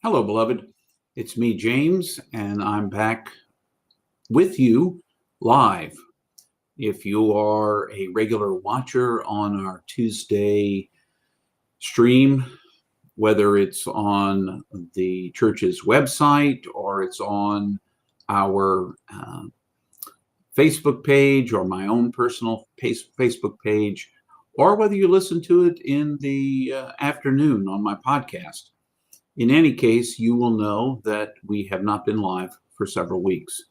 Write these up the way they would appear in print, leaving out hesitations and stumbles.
Hello, beloved. It's me, James, and I'm back with you live. If you are a regular watcher on our Tuesday stream, whether it's on the church's website or it's on our Facebook page or my own personal Facebook page, or whether you listen to it in the afternoon on my podcast. In any case, you will know that we have not been live for several weeks.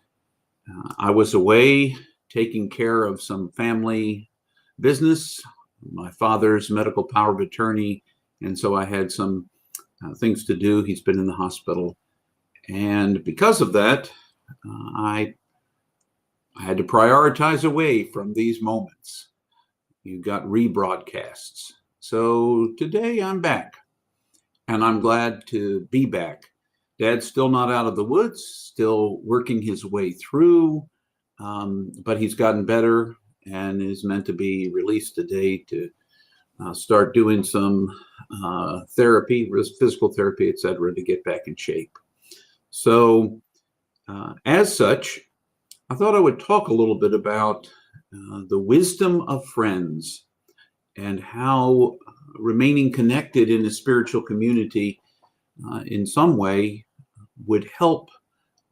I was away taking care of some family business, my father's medical power of attorney, and so I had some things to do. He's been in the hospital. And because of that, I had to prioritize away from these moments. You got rebroadcasts. So today I'm back. And I'm glad to be back. Dad's still not out of the woods, still working his way through, but he's gotten better and is meant to be released today to start doing some therapy, physical therapy, etc., to get back in shape. So as such, I thought I would talk a little bit about the wisdom of friends and how remaining connected in a spiritual community in some way would help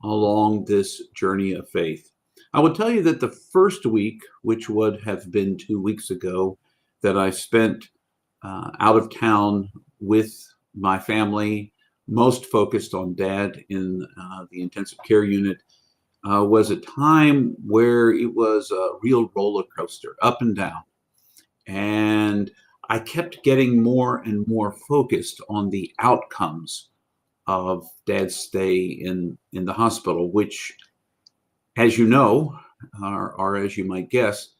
along this journey of faith. I will tell you that the first week, which would have been 2 weeks ago, that I spent out of town with my family, most focused on Dad in the intensive care unit, was a time where it was a real roller coaster, up and down. And I kept getting more and more focused on the outcomes of Dad's stay in the hospital, which, as you know, or as you might guess,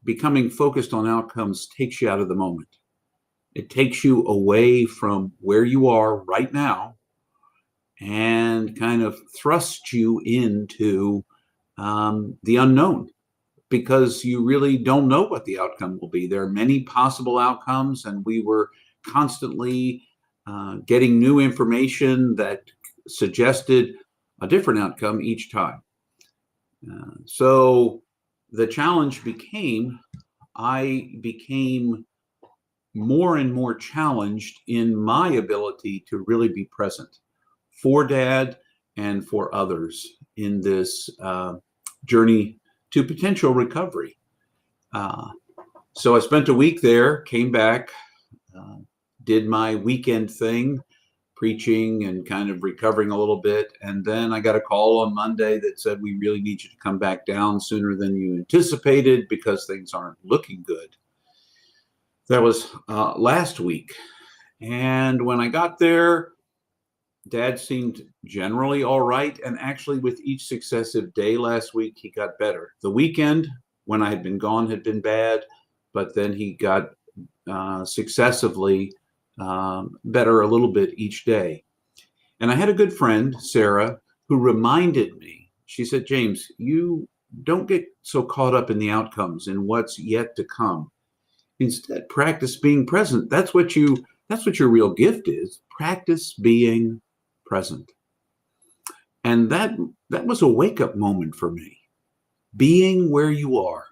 becoming focused on outcomes takes you out of the moment. It takes you away from where you are right now and kind of thrusts you into the unknown, because you really don't know what the outcome will be. There are many possible outcomes, and we were constantly getting new information that suggested a different outcome each time. So the challenge became, I became more and more challenged in my ability to really be present for Dad and for others in this journey to potential recovery. So I spent a week there, came back, did my weekend thing, preaching and kind of recovering a little bit. And then I got a call on Monday that said, we really need you to come back down sooner than you anticipated because things aren't looking good. That was last week. And when I got there, Dad seemed generally all right. And actually, with each successive day last week, he got better. The weekend, when I had been gone, had been bad, but then he got successively better a little bit each day. And I had a good friend, Sarah, who reminded me, she said, James, you don't get so caught up in the outcomes and what's yet to come. Instead, practice being present. That's what your real gift is. Practice being present. And that was a wake-up moment for me. Being where you are.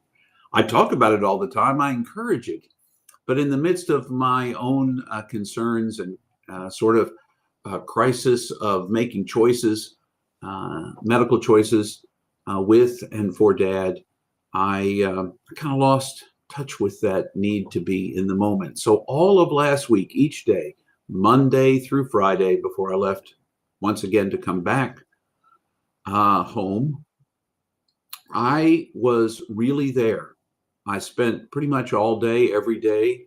I talk about it all the time. I encourage it. But in the midst of my own concerns and sort of crisis of making choices, medical choices with and for Dad, I kind of lost touch with that need to be in the moment. So all of last week, each day, Monday through Friday, before I left once again to come back home, I was really there. I spent pretty much all day, every day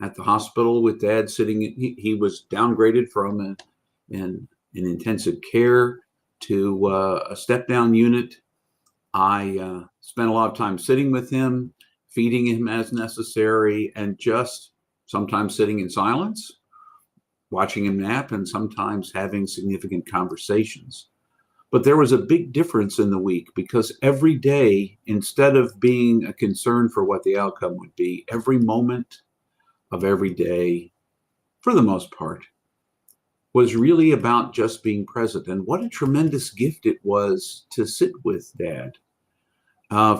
at the hospital with Dad sitting. He was downgraded from an intensive care to a step-down unit. I spent a lot of time sitting with him, feeding him as necessary, and just sometimes sitting in silence, watching him nap, and sometimes having significant conversations. But there was a big difference in the week, because every day, instead of being a concern for what the outcome would be, every moment of every day, for the most part, was really about just being present. And what a tremendous gift it was to sit with Dad,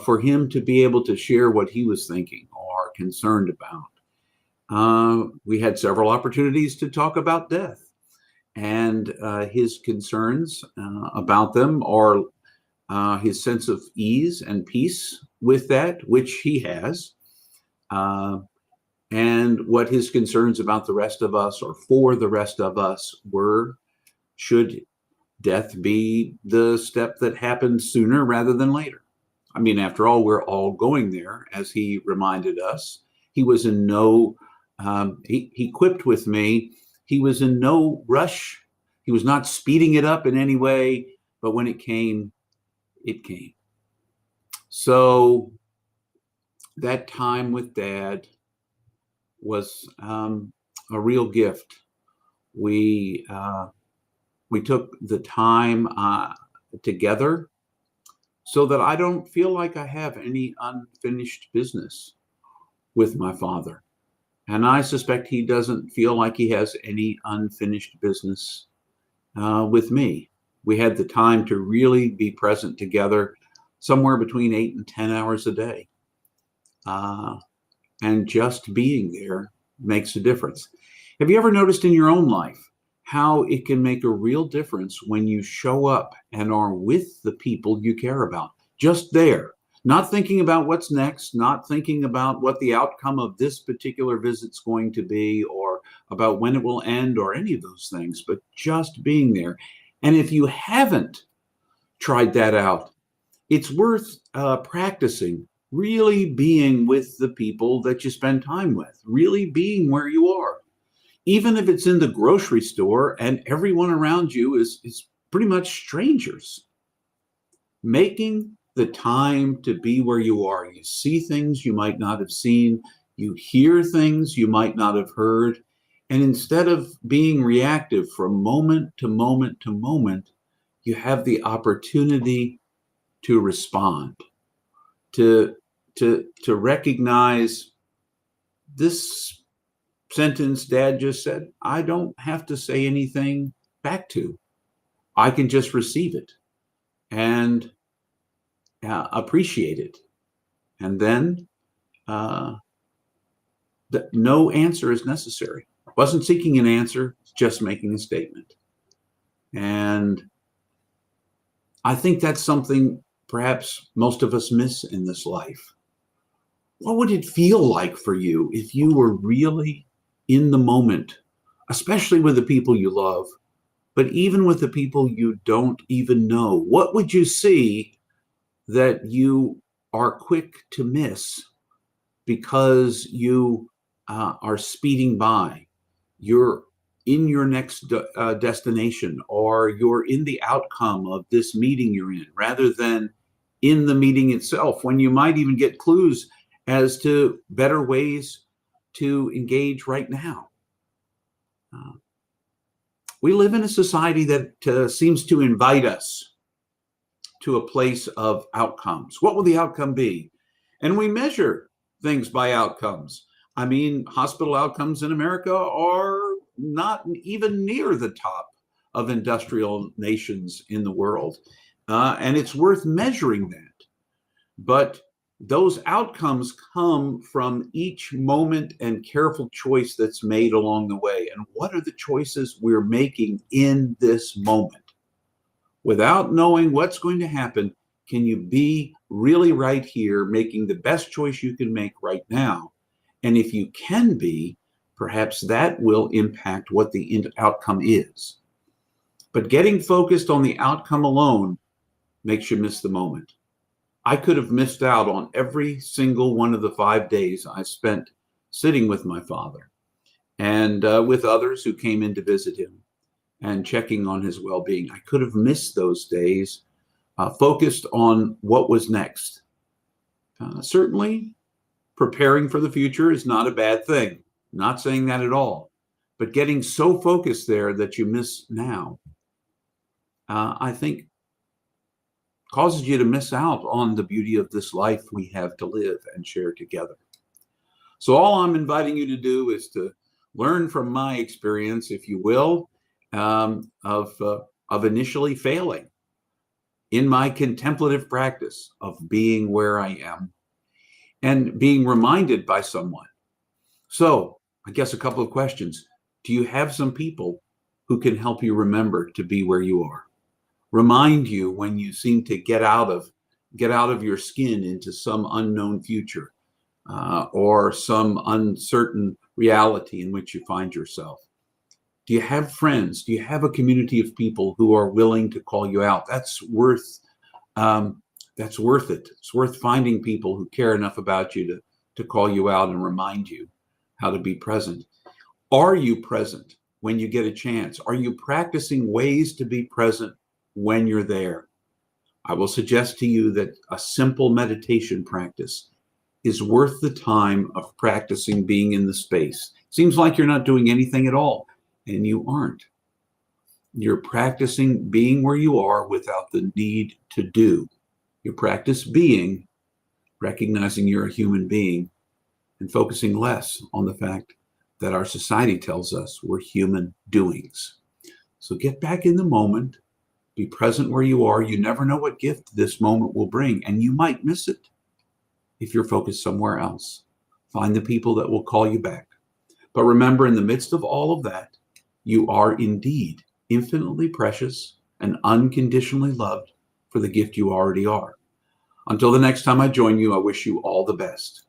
for him to be able to share what he was thinking or concerned about. We had several opportunities to talk about death and his concerns about them, or his sense of ease and peace with that, which he has, and what his concerns about the rest of us or for the rest of us were, should death be the step that happens sooner rather than later. I mean, after all, we're all going there, as he reminded us. He was in no, he quipped with me, he was in no rush. He was not speeding it up in any way, but when it came, it came. So that time with Dad was a real gift. We took the time together so that I don't feel like I have any unfinished business with my father. And I suspect he doesn't feel like he has any unfinished business with me. We had the time to really be present together, somewhere between 8 and 10 hours a day. And just being there makes a difference. Have you ever noticed in your own life how it can make a real difference when you show up and are with the people you care about? Just there, not thinking about what's next, not thinking about what the outcome of this particular visit's going to be, or about when it will end, or any of those things, but just being there. And if you haven't tried that out, it's worth practicing, really being with the people that you spend time with, really being where you are. Even if it's in the grocery store and everyone around you is pretty much strangers. Making the time to be where you are. You see things you might not have seen. You hear things you might not have heard. And instead of being reactive from moment to moment to moment, you have the opportunity to respond, to recognize this sentence Dad just said, I don't have to say anything back to. I can just receive it and appreciate it. And then no answer is necessary. Wasn't seeking an answer, just making a statement. And I think that's something perhaps most of us miss in this life. What would it feel like for you if you were really in the moment, especially with the people you love, but even with the people you don't even know? What would you see that you are quick to miss because you are speeding by? You're in your next destination, or you're in the outcome of this meeting you're in, rather than in the meeting itself, when you might even get clues as to better ways to engage right now. We live in a society that seems to invite us to a place of outcomes. What will the outcome be? And we measure things by outcomes. I mean, hospital outcomes in America are not even near the top of industrial nations in the world. And it's worth measuring that. But those outcomes come from each moment and careful choice that's made along the way. And what are the choices we're making in this moment? Without knowing what's going to happen, can you be really right here, making the best choice you can make right now? And if you can be, perhaps that will impact what the outcome is. But getting focused on the outcome alone makes you miss the moment. I could have missed out on every single one of the 5 days I spent sitting with my father and with others who came in to visit him and checking on his well-being. I could have missed those days focused on what was next. Certainly, preparing for the future is not a bad thing. Not saying that at all. But getting so focused there that you miss now, I think, causes you to miss out on the beauty of this life we have to live and share together. So all I'm inviting you to do is to learn from my experience, if you will, of initially failing in my contemplative practice of being where I am and being reminded by someone. So I guess a couple of questions. Do you have some people who can help you remember to be where you are? Remind you when you seem to get out of your skin into some unknown future or some uncertain reality in which you find yourself. Do you have friends? Do you have a community of people who are willing to call you out? That's worth it. It's worth finding people who care enough about you to call you out and remind you how to be present. Are you present when you get a chance? Are you practicing ways to be present when you're there? I will suggest to you that a simple meditation practice is worth the time of practicing being in the space. Seems like you're not doing anything at all, and you aren't. You're practicing being where you are without the need to do. You practice being, recognizing you're a human being, and focusing less on the fact that our society tells us we're human doings. So get back in the moment, be present where you are. You never know what gift this moment will bring, and you might miss it if you're focused somewhere else. Find the people that will call you back. But remember, in the midst of all of that, you are indeed infinitely precious and unconditionally loved for the gift you already are. Until the next time I join you, I wish you all the best.